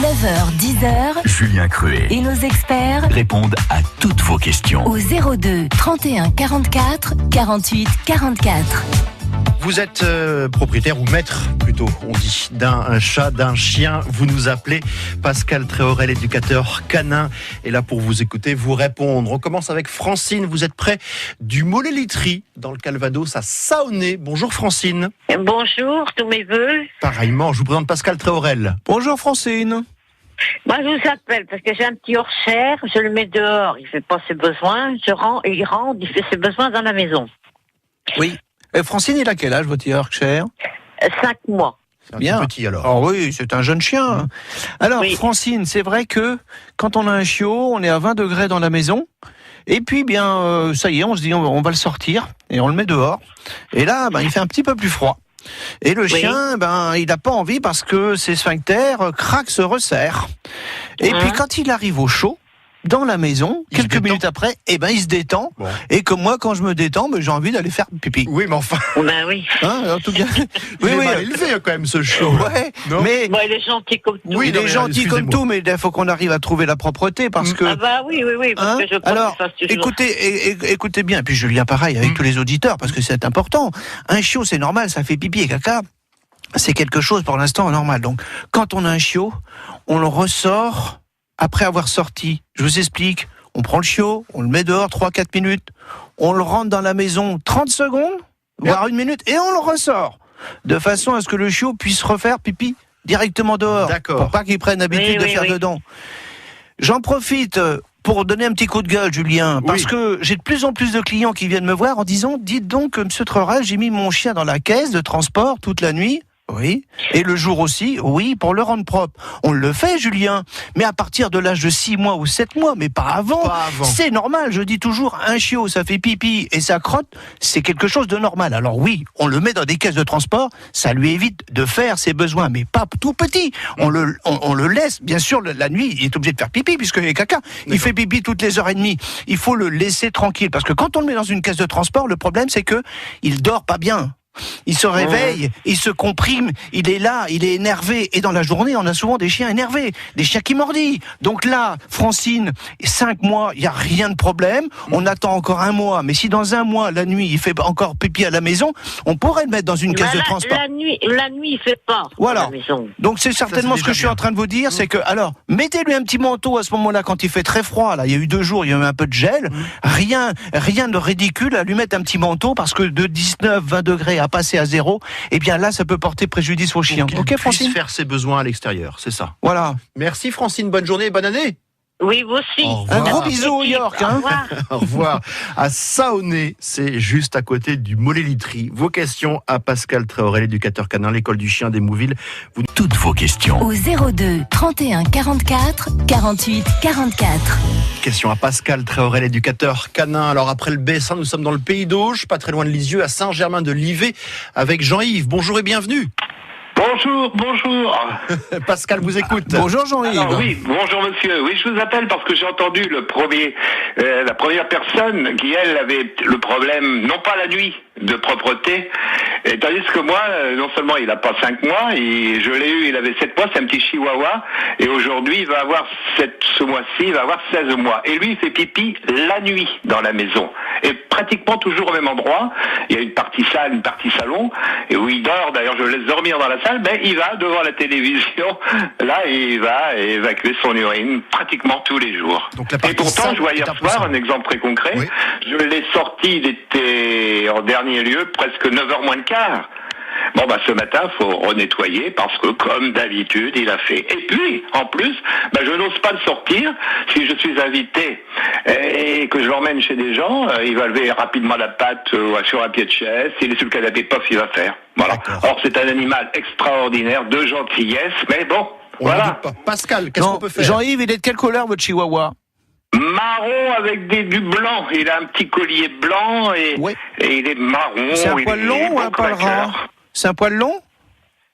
9h, 10h, Julien Cruet et nos experts répondent à toutes vos questions. au 02 31 44 48 44. Vous êtes propriétaire ou maître, plutôt, on dit, d'un chat, d'un chien. Vous nous appelez. Pascal Tréorel, éducateur canin, est là pour vous écouter, vous répondre. On commence avec Francine. Vous êtes près du Mollet-Litry, dans le Calvados, à Saonnet. Bonjour Francine. Bonjour, tous mes voeux. Pareillement, je vous présente Pascal Tréorel. Bonjour Francine. Moi, je vous appelle parce que j'ai un petit hors-chair, je le mets dehors, il fait pas ses besoins, il rentre, il fait ses besoins dans la maison. Oui. Et Francine, il a quel âge, votre Yorkshire? 5 mois. C'est un Bien. petit petit alors. Oh oui, c'est un jeune chien. Alors Oui. Francine, c'est vrai que quand on a un chiot, on est à 20 degrés dans la maison. Et puis bien, ça y est, on se dit on va le sortir et on le met dehors. Et là, il fait un petit peu plus froid. Et le chien, il n'a pas envie parce que ses sphincters craquent, se resserrent. Et puis quand il arrive au chaud, dans la maison, Il se quelques détend. minutes après, il se détend. Bon. Et comme moi, quand je me détends, j'ai envie d'aller faire pipi. Oui, mais enfin, Ben oui. Hein, en tout cas. il est mal élevé quand même, ce chiot. Ouais, Non mais Bon, il est gentil comme tout. Oui, il non, est mais, gentil comme excusez-moi. tout, mais il faut qu'on arrive à trouver la propreté parce que. Ah bah oui, parce Hein que je crois Alors, que ça se toujours. écoutez bien, et puis Julien pareil, avec tous les auditeurs, parce que c'est important. Un chiot, c'est normal, ça fait pipi et caca. C'est quelque chose pour l'instant normal. Donc, quand on a un chiot, on le ressort après avoir sorti. Je vous explique. On prend le chiot, on le met dehors 3-4 minutes, on le rentre dans la maison 30 secondes, voire 1 minute, et on le ressort. De façon à ce que le chiot puisse refaire pipi directement dehors. D'accord. Pour pas qu'il prenne l'habitude de faire dedans. J'en profite pour donner un petit coup de gueule, Julien, parce Oui. que j'ai de plus en plus de clients qui viennent me voir en disant « Dites donc, monsieur Tréorel, j'ai mis mon chien dans la caisse de transport toute la nuit. » Oui. Et le jour aussi, oui, pour le rendre propre. On le fait, Julien, mais à partir de l'âge de 6 mois ou 7 mois, mais pas avant. Pas avant. C'est normal, je dis toujours, un chiot, ça fait pipi et ça crotte, c'est quelque chose de normal. Alors oui, on le met dans des caisses de transport, ça lui évite de faire ses besoins, mais pas tout petit. On le laisse, bien sûr, la nuit, il est obligé de faire pipi, puisqu'il est caca. Il fait pipi toutes les heures et demie. Il faut le laisser tranquille, parce que quand on le met dans une caisse de transport, le problème, c'est que il dort pas bien. Il se réveille, il se comprime, il est là, il est énervé. Et dans la journée, on a souvent des chiens énervés, des chiens qui mordillent. Donc là, Francine, 5 mois, il n'y a rien de problème. On attend encore 1 mois. Mais si dans 1 mois, la nuit, il fait encore pipi à la maison, on pourrait le mettre dans une caisse de transport. La nuit, il fait pas. Voilà. À la maison. Donc c'est certainement c'est ce que déjà je suis bien. en train de vous dire, c'est que, alors, mettez-lui un petit manteau à ce moment-là quand il fait très froid. Là, il y a eu 2 jours, il y a eu un peu de gel. Rien de ridicule à lui mettre un petit manteau parce que de 19-20 degrés à passer à 0, eh bien là, ça peut porter préjudice au chien. Qu'il Ok, puisse Francine? faire ses besoins à l'extérieur, c'est ça. Voilà. Merci Francine, bonne journée et bonne année. Oui, vous aussi. Au Un revoir. gros bisou au York, hein. Au revoir. Au revoir. À Saonnet, c'est juste à côté du Mollet-Litry. Vos questions à Pascal Tréorel, éducateur canin, l'école du chien d'Hémouville. Toutes vos questions. au 02 31 44 48 44. Question à Pascal Tréorel, éducateur canin. Alors après le Bessin, nous sommes dans le Pays d'Auge, pas très loin de Lisieux, à Saint-Germain-de-Livet, avec Jean-Yves. Bonjour et bienvenue. Bonjour. Pascal vous écoute. Bonjour Jean-Yves. Alors oui, bonjour monsieur. Oui, je vous appelle parce que j'ai entendu la première personne qui, elle, avait le problème, non pas la nuit, de propreté, et tandis que moi, non seulement il n'a pas 5 mois, et je l'ai eu, il avait 7 mois, c'est un petit chihuahua, et aujourd'hui, il va avoir ce mois-ci, il va avoir 16 mois. Et lui, il fait pipi la nuit dans la maison. Et pratiquement toujours au même endroit. Il y a une partie salle, une partie salon, et où il dort, d'ailleurs je le laisse dormir dans la salle, mais il va devant la télévision, là, et il va évacuer son urine pratiquement tous les jours. Donc la Et partie pourtant, salle je vois est hier impossible. soir un exemple très concret. Oui. Je l'ai sorti, il était en dernier lieu presque 9h moins le quart. Bon, ce matin, faut renettoyer parce que, comme d'habitude, il a fait. Et puis, en plus, je n'ose pas le sortir. Si je suis invité et que je l'emmène chez des gens, il va lever rapidement la patte sur un pied de chaise. S'il est sur le canapé, pof, il va faire. Voilà. D'accord. Or, c'est un animal extraordinaire, de gentillesse, mais bon, On n'en voilà. doute pas. Pascal, qu'est-ce qu'on peut faire? Jean-Yves, il est de quelle couleur votre chihuahua? Marron avec du blanc. Il a un petit collier blanc et il est marron. C'est un il poil est long ou bon un poil craqueur. ras? C'est un poil long?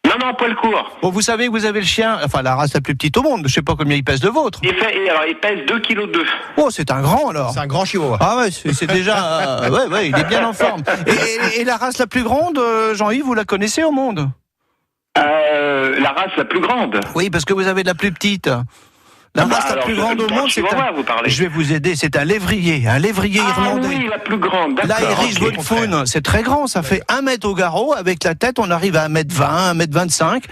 Non, poil court. Bon, vous savez que vous avez le chien, enfin la race la plus petite au monde, je sais pas combien il pèse de vôtre. Il pèse 2,2 kg. Oh, c'est un grand alors. C'est un grand chihuahua. Ah ouais, c'est déjà... ouais, il est bien en forme. Et la race la plus grande, Jean-Yves, vous la connaissez au monde? La race la plus grande. Oui, parce que vous avez de la plus petite. La race la plus grande au monde, c'est je vais vous aider, c'est un lévrier irlandais. Oui, la plus grande, d'accord. L'Irish Wolfhound, c'est très grand, ça fait 1 mètre au garrot, avec la tête, on arrive à 1m20, 1m25.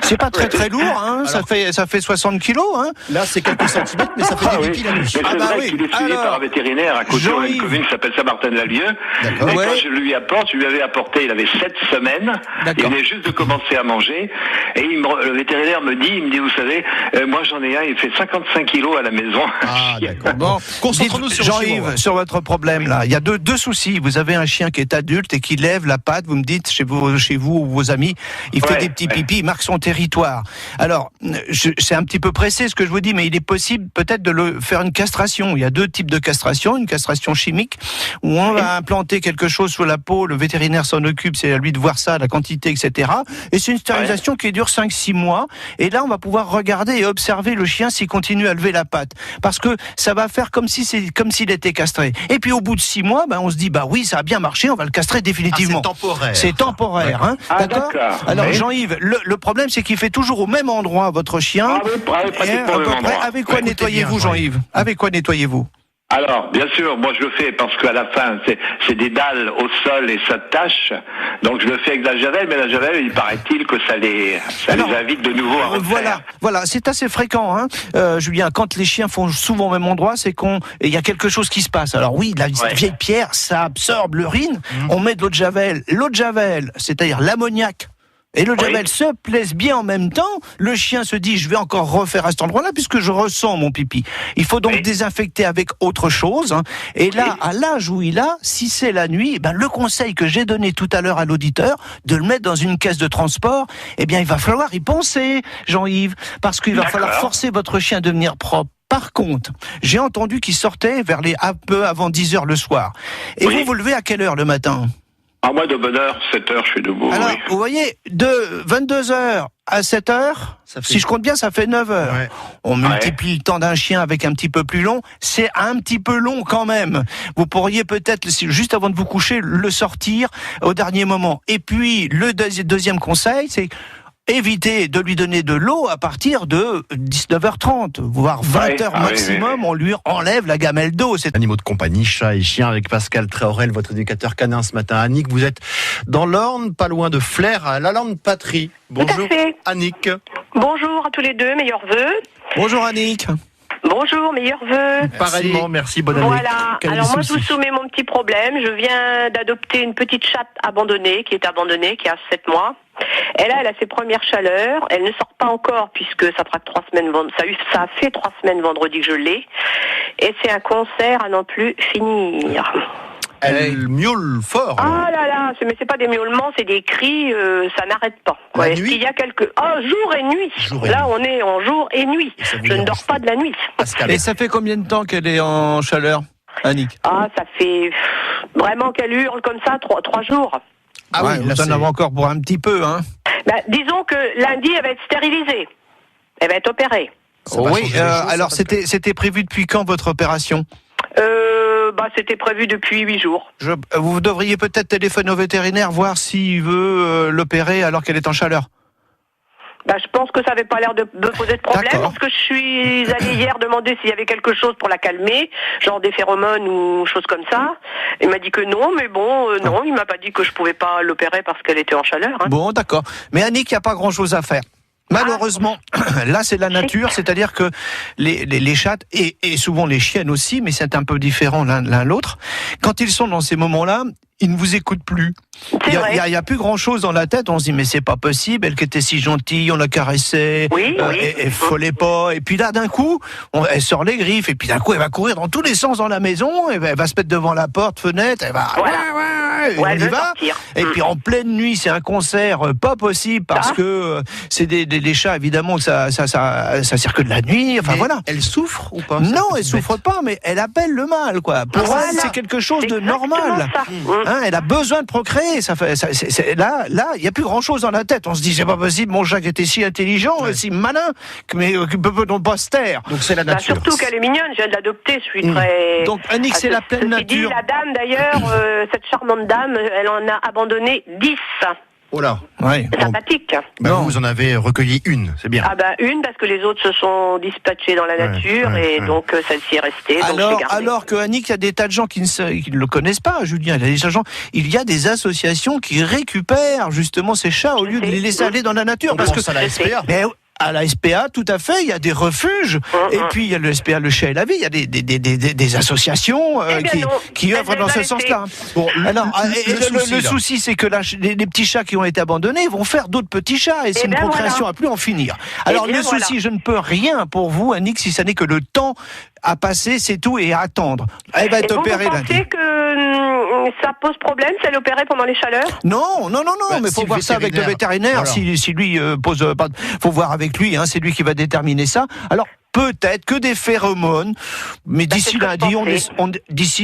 C'est pas très lourd, hein, ça fait 60 kilos, hein. Là, c'est quelques centimètres, mais ça fait des pipis la nuit. Mais c'est vrai qu'il est suivi par un vétérinaire à côté d'une commune qui s'appelle Saint-Martin-de-la-Lieu. Et quand je lui avais apporté, il avait 7 semaines. Il venait juste de commencer à manger. Et le vétérinaire me dit, vous savez, moi j'en ai un, il fait 55 kilos à la maison. Ah, d'accord. Bon, concentrons-nous sur Jean-Yves, sur votre problème, là. Il y a deux soucis. Vous avez un chien qui est adulte et qui lève la patte, vous me dites, chez vous ou vos amis, il fait des petits pipis, il marque son territoire. Alors, c'est un petit peu pressé ce que je vous dis, mais il est possible peut-être de le faire une castration. Il y a 2 types de castration, une castration chimique, où on va implanter quelque chose sous la peau, le vétérinaire s'en occupe, c'est à lui de voir ça, la quantité, etc. Et c'est une stérilisation qui dure 5-6 mois. Et là, on va pouvoir regarder et observer le chien s'il continue à lever la patte, parce que ça va faire comme s'il était castré. Et puis au bout de 6 mois, on se dit oui, ça a bien marché, on va le castrer définitivement. C'est temporaire. Hein. D'accord. Alors Jean-Yves, le problème c'est qu'il fait toujours au même endroit votre chien. Avec quoi nettoyez-vous, Jean-Yves? Avec quoi nettoyez-vous? Alors, bien sûr, moi je le fais parce qu'à la fin, c'est des dalles au sol et ça tâche. Donc je le fais avec la javel, mais la javel, il paraît-il que ça les invite de nouveau à refaire. Voilà, c'est assez fréquent, hein. Julien, quand les chiens font souvent au même endroit, c'est il y a quelque chose qui se passe. Alors oui, la vieille pierre, ça absorbe l'urine. On met de l'eau de javel. L'eau de javel, c'est-à-dire l'ammoniac, et le javel se plaise bien en même temps. Le chien se dit, je vais encore refaire à cet endroit-là puisque je ressens mon pipi. Il faut donc désinfecter avec autre chose. Hein. Et là, à l'âge où il a, si c'est la nuit, le conseil que j'ai donné tout à l'heure à l'auditeur, de le mettre dans une caisse de transport, il va falloir y penser, Jean-Yves, parce qu'il va falloir forcer votre chien à devenir propre. Par contre, j'ai entendu qu'il sortait un peu avant 10h le soir. Et vous vous levez à quelle heure le matin ? Moi, de bonne heure, 7h, je suis debout. Alors, vous voyez, de 22h à 7h, si je compte bien, ça fait 9h. Ouais. On multiplie le temps d'un chien avec un petit peu plus long. C'est un petit peu long quand même. Vous pourriez peut-être, juste avant de vous coucher, le sortir au dernier moment. Et puis, le deuxième conseil, c'est éviter de lui donner de l'eau à partir de 19h30, voire 20h maximum. On lui enlève la gamelle d'eau. C'est animaux de compagnie, chats et chiens, avec Pascal Tréorel, votre éducateur canin ce matin. Annick, vous êtes dans l'Orne, pas loin de Flers, à Lalande-Patrie. Bonjour Annick. Bonjour à tous les deux, meilleurs vœux. Bonjour Annick. Bonjour, meilleurs vœux. Pareillement, merci, bonne année. Voilà, alors moi je vous soumets mon petit problème. Je viens d'adopter une petite chatte abandonnée, qui a 7 mois. Elle a ses premières chaleurs. Elle ne sort pas encore puisque ça fera 3 semaines. Ça a fait 3 semaines vendredi que je l'ai. Et c'est un concert à n'en plus finir. Elle miaule fort. Ah là, mais c'est pas des miaulements, c'est des cris, ça n'arrête pas. Est-ce qu'il y a jour et nuit. On est en jour et nuit. Je ne dors pas de la nuit. Et ça fait combien de temps qu'elle est en chaleur, Annick? Ça fait vraiment qu'elle hurle comme ça 3 jours. Ah oui, vous en avez encore pour un petit peu, hein. Disons que lundi, elle va être stérilisée. Elle va être opérée. Alors c'était prévu depuis quand votre opération? C'était prévu depuis 8 jours. Vous devriez peut-être téléphoner au vétérinaire, voir s'il veut l'opérer alors qu'elle est en chaleur. Je pense que ça n'avait pas l'air de poser de problème. D'accord. Parce que je suis allée hier demander s'il y avait quelque chose pour la calmer, genre des phéromones ou choses comme ça. Il m'a dit que non, mais non, il m'a pas dit que je pouvais pas l'opérer parce qu'elle était en chaleur. Hein. Bon, d'accord. Mais Annick, il n'y a pas grand-chose à faire. Malheureusement, là c'est la nature, c'est-à-dire que les chattes et souvent les chiennes aussi, mais c'est un peu différent l'un l'autre, quand ils sont dans ces moments-là, ils ne vous écoutent plus. Il y a plus grand-chose dans la tête, on se dit mais c'est pas possible, elle qui était si gentille, on la caressait, elle frôlait pas, et puis là d'un coup, elle sort les griffes, et puis d'un coup elle va courir dans tous les sens dans la maison, et elle va se mettre devant la porte, fenêtre, elle va... on y va. Et puis en pleine nuit, c'est un concert pas possible parce que c'est des chats évidemment, ça circule la nuit. Enfin voilà. Elle souffre ou pas? Non, elle souffre pas, mais elle appelle le mal quoi. Pour elle, c'est quelque chose de normal. Elle a besoin de procréer. Là, il y a plus grand chose dans la tête. On se dit c'est pas possible. Mon Jacques était si intelligent, si malin, mais ne peut donc pas se taire. Donc c'est la nature. Surtout qu'elle est mignonne. Je viens de l'adopter. Je suis très. Donc Annick, c'est la pleine nature. La dame d'ailleurs, cette charmante dame, elle en a abandonné 10. Oh là. Ouais. Sympathique. Bah, Non. vous en avez recueilli une, c'est bien. Ah ben une parce que les autres se sont dispatchés dans la nature et donc celle-ci est restée. Donc je l'ai gardée. Alors que Annick, il y a des tas de gens qui ne le connaissent pas, Julien. Il y a des associations qui récupèrent justement ces chats au lieu de les laisser aller dans la nature. On Parce que pense à la SPA. Mais à la SPA, tout à fait, il y a des refuges. Et puis, il y a le SPA, le Chat et la Vie. Il y a des associations Eh bien non. qui œuvrent dans ce sens-là. Bon, alors, le souci, c'est que les petits chats qui ont été abandonnés vont faire d'autres petits chats. Et c'est une procréation à plus en finir. Alors, le souci, je ne peux rien pour vous, Annick, si ça n'est que le temps à passer, c'est tout, et à attendre. Elle va être opérée lundi. Vous pensez que ça pose problème si elle est opérée pendant les chaleurs? Non, mais faut voir ça avec le vétérinaire. Voilà. Si lui pose, faut voir avec lui. Hein, c'est lui qui va déterminer ça. Alors peut-être que des phéromones, mais d'ici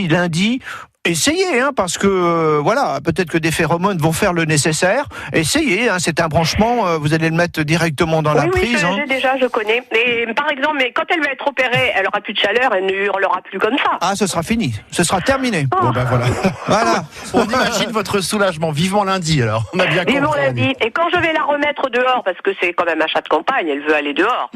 lundi, essayez, hein, parce que voilà, peut-être que des phéromones vont faire le nécessaire. Essayez, hein, c'est un branchement, vous allez le mettre directement dans la prise. Oui, je connais. Mais par exemple, quand elle va être opérée, elle aura plus de chaleur, elle ne hurlera plus comme ça. Ah, ce sera fini, ce sera terminé. Bon ben voilà. Voilà. On imagine votre soulagement. Vivement lundi alors. On a bien compris. Vivement lundi. Et quand je vais la remettre dehors, parce que c'est quand même un chat de campagne, elle veut aller dehors,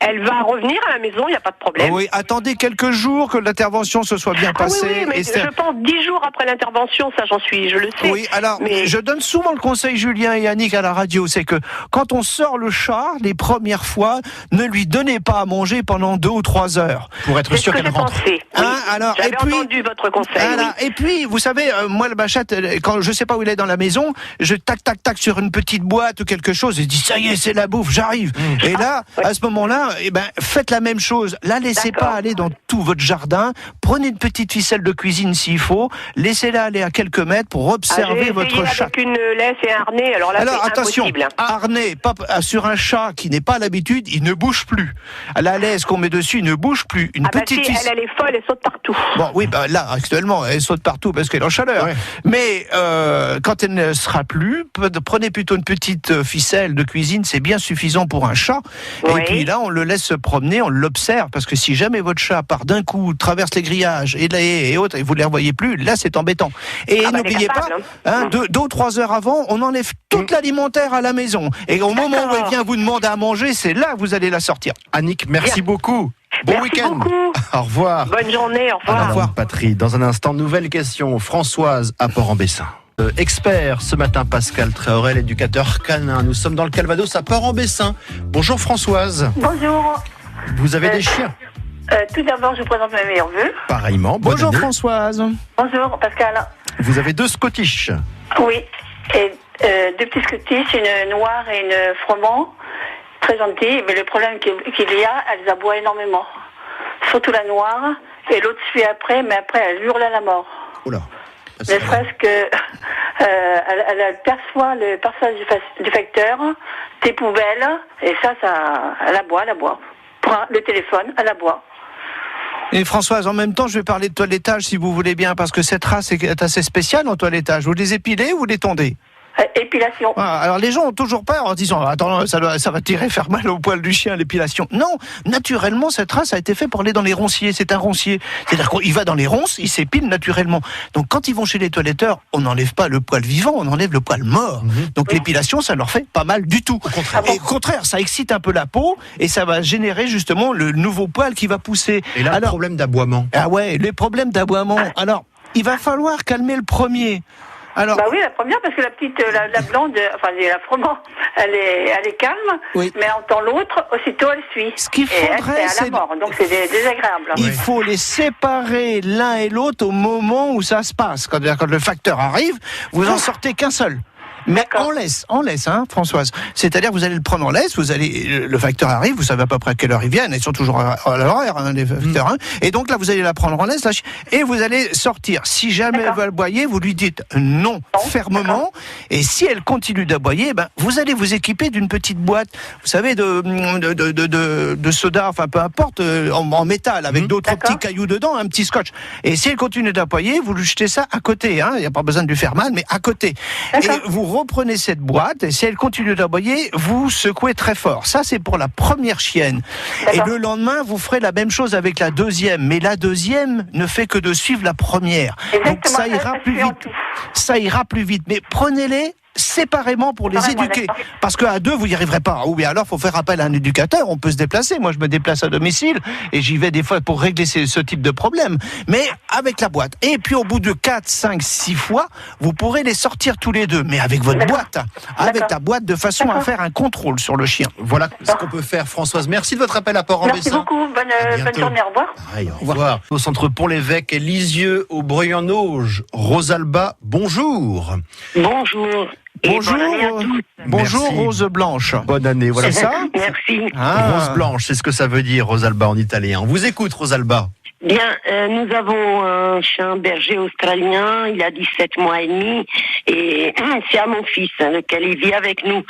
elle va revenir à la maison, il n'y a pas de problème. Oui, attendez quelques jours que l'intervention se soit bien passée. Oui, mais je pense 10 jours après l'intervention, ça je le sais. Oui, alors, je donne souvent le conseil, Julien et Annick, à la radio, c'est que quand on sort le chat, les premières fois, ne lui donnez pas à manger pendant 2 ou 3 heures. Pour être sûr qu'elle rentre. J'avais entendu votre conseil. Voilà. Et puis, vous savez, moi, ma chatte, quand je sais pas où il est dans la maison, je tac sur une petite boîte ou quelque chose, et je dis, ça y est, c'est la bouffe, j'arrive. Et là, à ce moment-là, faites la même chose. La laissez pas aller dans tout votre jardin. Prenez une petite ficelle de cuisine s'il faut. Laissez-la aller à quelques mètres pour observer votre chat. Avec une laisse et un harnais, alors là, c'est attention, impossible. harnais, pas sur un chat qui n'est pas à l'habitude, il ne bouge plus. La laisse qu'on met dessus, il ne bouge plus. Une petite ficelle. Elle est folle, elle saute partout. Bon, oui, là, actuellement, elle saute partout parce qu'elle est en chaleur. Ouais. Mais quand elle ne sera plus, prenez plutôt une petite ficelle de cuisine, c'est bien suffisant pour un chat. Oui. Et puis là, on le laisse se promener, on l'observe, parce que si jamais votre chat part d'un coup, traverse les grillages et la haie et autres, et vous ne les revoyez plus, là, c'est embêtant. Et n'oubliez pas, 2 ou 3 heures avant, on enlève toute l'alimentaire à la maison. Et au moment où elle vient vous demander à manger, c'est là que vous allez la sortir. Annick, merci beaucoup. Bon week-end. Au revoir. Bonne journée, au revoir. Au revoir, Patrie. Dans un instant, nouvelle question. Françoise à Port-en-Bessin. Expert ce matin, Pascal Tréorel, éducateur canin. Nous sommes dans le Calvados à Port-en-Bessin. Bonjour Françoise. Bonjour. Vous avez des chiens? Tout d'abord, je vous présente mes meilleurs vœux. Pareillement. Bonjour Françoise. Bonjour Pascal. Vous avez 2 Scottish. Oui. Et 2 petits Scottish, une noire et une froment. Très gentilles. Mais le problème qu'il y a, elles aboient énormément. Surtout la noire. Et l'autre suit après, mais après, elle hurle à la mort. Oula. Ne serait-ce que elle perçoit le passage du facteur, tes poubelles, et ça elle aboie. Prends le téléphone, elle aboie. Et Françoise, en même temps, je vais parler de toilettage si vous voulez bien, parce que cette race est assez spéciale en toilettage. Vous les épilez ou vous les tondez? Épilation. Ah, alors les gens ont toujours peur en disant attends, ça va tirer faire mal au poil du chien, l'épilation. Non, naturellement cette race a été faite pour aller dans les ronciers. C'est un roncier, c'est-à-dire qu'il va dans les ronces, il s'épile naturellement. Donc quand ils vont chez les toiletteurs, on n'enlève pas le poil vivant, on enlève le poil mort. Donc l'épilation, ça leur fait pas mal du tout. Au contraire, ça excite un peu la peau et ça va générer justement le nouveau poil qui va pousser. Et là, le problème d'aboiement. Ah ouais, les problèmes d'aboiement. Alors, il va falloir calmer le premier. Alors, oui, la première, parce que la petite, la blonde, enfin la froment, elle est calme, mais elle entend l'autre, aussitôt elle suit. Ce qu'il faudrait, c'est à la mort, donc c'est désagréable. Il faut les séparer l'un et l'autre au moment où ça se passe. Quand le facteur arrive, vous en sortez qu'un seul. Mais en laisse, hein, Françoise. C'est-à-dire, vous allez le prendre en laisse, le facteur arrive, vous savez à peu près à quelle heure ils viennent, ils sont toujours à l'horaire, hein, les facteurs, hein. Et donc là, vous allez la prendre en laisse, là, et vous allez sortir. Si jamais elle veut aboyer, vous lui dites non, fermement, et si elle continue d'aboyer, vous allez vous équiper d'une petite boîte, vous savez, de soda, enfin, peu importe, en métal, avec d'autres petits cailloux dedans, un petit scotch. Et si elle continue d'aboyer, vous lui jetez ça à côté, hein. Il n'y a pas besoin de lui faire mal, mais à côté. Et vous reprenez cette boîte et si elle continue d'aboyer, vous secouez très fort. Ça, c'est pour la première chienne. Et le lendemain, vous ferez la même chose avec la deuxième. Mais la deuxième ne fait que de suivre la première. Exactement. Donc ça ira plus vite. Ça ira plus vite. Mais prenez-les séparément pour les Séparément, éduquer. d'accord. Parce qu'à deux, vous n'y arriverez pas. Ou bien alors, faut faire appel à un éducateur. On peut se déplacer. Moi, je me déplace à domicile et j'y vais des fois pour régler ce type de problème. Mais avec la boîte. Et puis, au bout de 4, 5, 6 fois, vous pourrez les sortir tous les deux. Mais avec votre D'accord. boîte. Avec D'accord. ta boîte, de façon à D'accord. faire un contrôle sur le chien. Voilà ce qu'on peut faire, Françoise. Merci de votre appel à Merci Port-en-Bessin. beaucoup. Bonne bientôt. journée. Au revoir. Pareil, au revoir. Au centre Pont-l'Évêque et Lisieux, au Breuil-en-Auge. Rosalba, bonjour. Bonjour. Et Bonjour. bonne année à tous. Bonjour, Merci. Rose Blanche. Bonne année, voilà. C'est ça Merci. Rose blanche, c'est ce que ça veut dire, Rosalba, en italien. On vous écoute, Rosalba. Bien, nous avons un chien berger australien, il a 17 mois et demi, et c'est à mon fils, lequel il vit avec nous.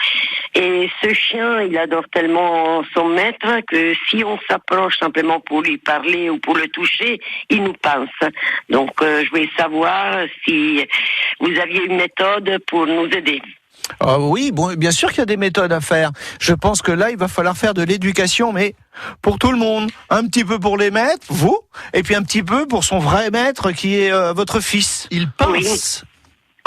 Et ce chien, il adore tellement son maître que si on s'approche simplement pour lui parler ou pour le toucher, il nous pince. Donc, je voulais savoir si vous aviez une méthode pour nous aider. Oui, bon, bien sûr qu'il y a des méthodes à faire. Je pense que là, il va falloir faire de l'éducation, mais pour tout le monde. Un petit peu pour les maîtres, vous, et puis un petit peu pour son vrai maître qui est votre fils. Il pince.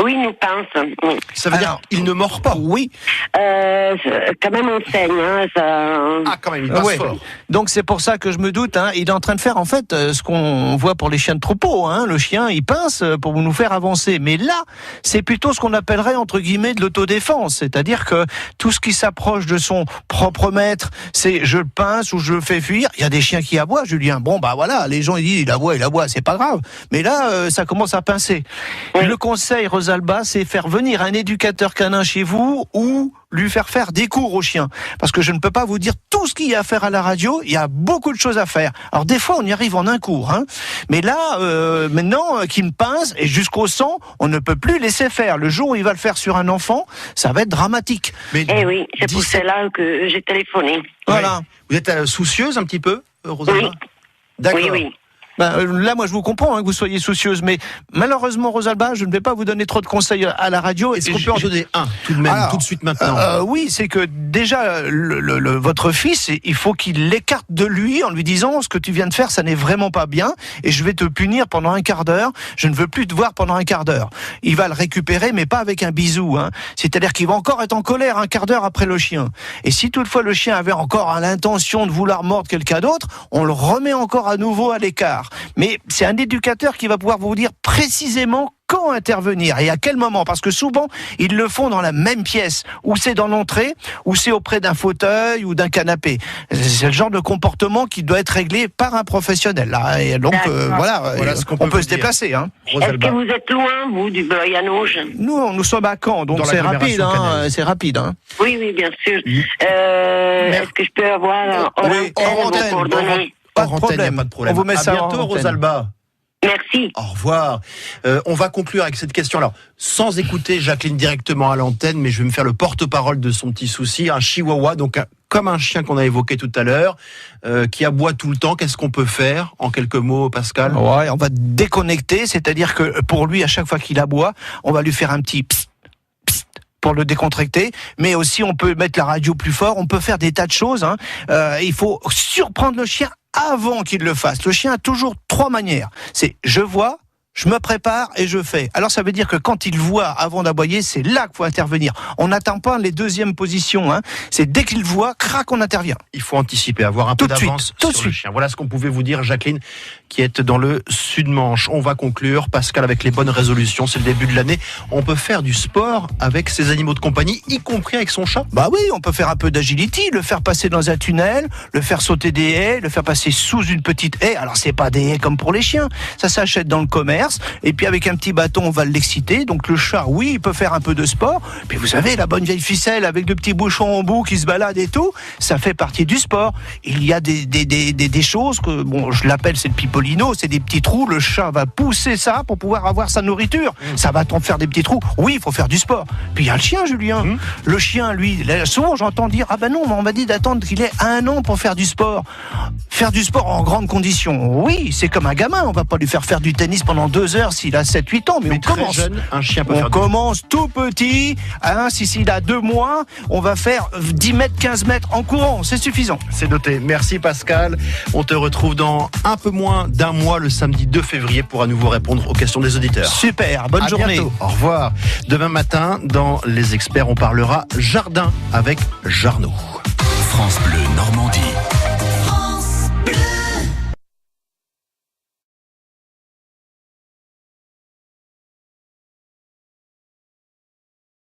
Oui, il nous pince. Oui. Ça veut dire qu'il ne mord pas. Oui. Quand même, on saigne. Hein, ça... Ah, quand même, il pince Ouais. fort. Donc c'est pour ça que je me doute, hein, il est en train de faire en fait ce qu'on voit pour les chiens de troupeau. Hein. Le chien, il pince pour nous faire avancer. Mais là, c'est plutôt ce qu'on appellerait entre guillemets de l'autodéfense. C'est-à-dire que tout ce qui s'approche de son propre maître, c'est je le pince ou je le fais fuir. Il y a des chiens qui aboient, Julien. Bon, bah voilà, les gens ils disent il aboie, c'est pas grave. Mais là, ça commence à pincer. Oui. Le conseil, Rosalba, c'est faire venir un éducateur canin chez vous ou lui faire des cours au chien. Parce que je ne peux pas vous dire tout ce qu'il y a à faire à la radio, il y a beaucoup de choses à faire. Alors des fois, on y arrive en un cours. Hein. Mais là, maintenant, qu'il me pince, et jusqu'au sang, on ne peut plus laisser faire. Le jour où il va le faire sur un enfant, ça va être dramatique. Mais Eh oui, c'est pour 17 cela que j'ai téléphoné. Voilà. Vous êtes soucieuse un petit peu, Rosalba? Oui. D'accord. Oui, oui. Là, moi, je vous comprends hein, que vous soyez soucieuse, mais malheureusement, Rosalba, je ne vais pas vous donner trop de conseils à la radio. Est-ce qu'on peut en donner un, tout de même, Alors, tout de suite maintenant? Oui, c'est que déjà, votre fils, il faut qu'il l'écarte de lui en lui disant ce que tu viens de faire, ça n'est vraiment pas bien, et je vais te punir pendant un quart d'heure. Je ne veux plus te voir pendant un quart d'heure. Il va le récupérer, mais pas avec un bisou. Hein. C'est-à-dire qu'il va encore être en colère un quart d'heure après le chien. Et si toutefois le chien avait encore l'intention de vouloir mordre quelqu'un d'autre, on le remet encore à nouveau à l'écart. Mais c'est un éducateur qui va pouvoir vous dire précisément quand intervenir et à quel moment, parce que souvent ils le font dans la même pièce, ou c'est dans l'entrée, ou c'est auprès d'un fauteuil ou d'un canapé. C'est le genre de comportement qui doit être réglé par un professionnel. Là. Et donc Voilà ce qu'on peut on peut vous se dire. déplacer. Hein. Est-ce que Rosalba. vous êtes loin, vous, du Breuil-en-Auge? Nous sommes à Caen, donc Dans c'est rapide. l'agglomération Hein, cannaise. c'est rapide. Hein. Oui, oui, bien sûr. Est-ce que je peux avoir hors Oui, antenne hors vos antenne, coordonnées? Pas de Hors antenne, y a problème. pas de problème. On vous met à ça hors bientôt, antenne. Rosalba. Merci. Au revoir. On va conclure avec cette question. Alors, sans écouter Jacqueline directement à l'antenne, mais je vais me faire le porte-parole de son petit souci. Un chihuahua, donc comme un chien qu'on a évoqué tout à l'heure, qui aboie tout le temps. Qu'est-ce qu'on peut faire? En quelques mots, Pascal. Ouais, on va déconnecter, c'est-à-dire que pour lui, à chaque fois qu'il aboie, on va lui faire un petit psst, psst pour le décontracter, mais aussi on peut mettre la radio plus fort, on peut faire des tas de choses. Hein. Il faut surprendre le chien avant qu'il le fasse. Le chien a toujours 3 manières. C'est je vois, je me prépare et je fais. Alors ça veut dire que quand il voit avant d'aboyer, c'est là qu'il faut intervenir. On n'attend pas les deuxièmes positions. Hein. C'est dès qu'il voit, crac, on intervient. Il faut anticiper, avoir un peu Tout de suite, d'avance tout de sur le suite. chien. Voilà ce qu'on pouvait vous dire, Jacqueline, qui est dans le Sud-Manche. On va conclure, Pascal, avec les bonnes résolutions. C'est le début de l'année. On peut faire du sport avec ses animaux de compagnie, y compris avec son chat. Bah oui, on peut faire un peu d'agility, le faire passer dans un tunnel, le faire sauter des haies, le faire passer sous une petite haie. Alors c'est pas des haies comme pour les chiens, ça s'achète dans le commerce. Et puis avec un petit bâton, on va l'exciter. Donc le chat, oui, il peut faire un peu de sport. Puis vous savez, la bonne vieille ficelle avec de petits bouchons en bout qui se baladent et tout, ça fait partie du sport. Il y a des choses que, bon, je l'appelle, c'est le pipolino, c'est des petits trous. Le chat va pousser ça pour pouvoir avoir sa nourriture. Ça va t'en faire des petits trous. Oui, il faut faire du sport. Puis il y a le chien, Julien. Le chien, lui, là, souvent j'entends dire, ah ben non, on m'a dit d'attendre qu'il ait 1 an pour faire du sport. Faire du sport en grande condition, oui, c'est comme un gamin. On va pas lui faire du tennis pendant 2 heures s'il a 7-8 ans, mais on très commence. jeune, un chien peut On faire commence tout petit. S'il a 2 mois, on va faire 10 mètres, 15 mètres en courant. C'est suffisant. C'est noté. Merci Pascal. On te retrouve dans un peu moins d'un mois, le samedi 2 février, pour à nouveau répondre aux questions des auditeurs. Super, bonne journée. Bientôt. Au revoir. Demain matin, dans Les Experts, on parlera jardin avec Jarno. France Bleu Normandie.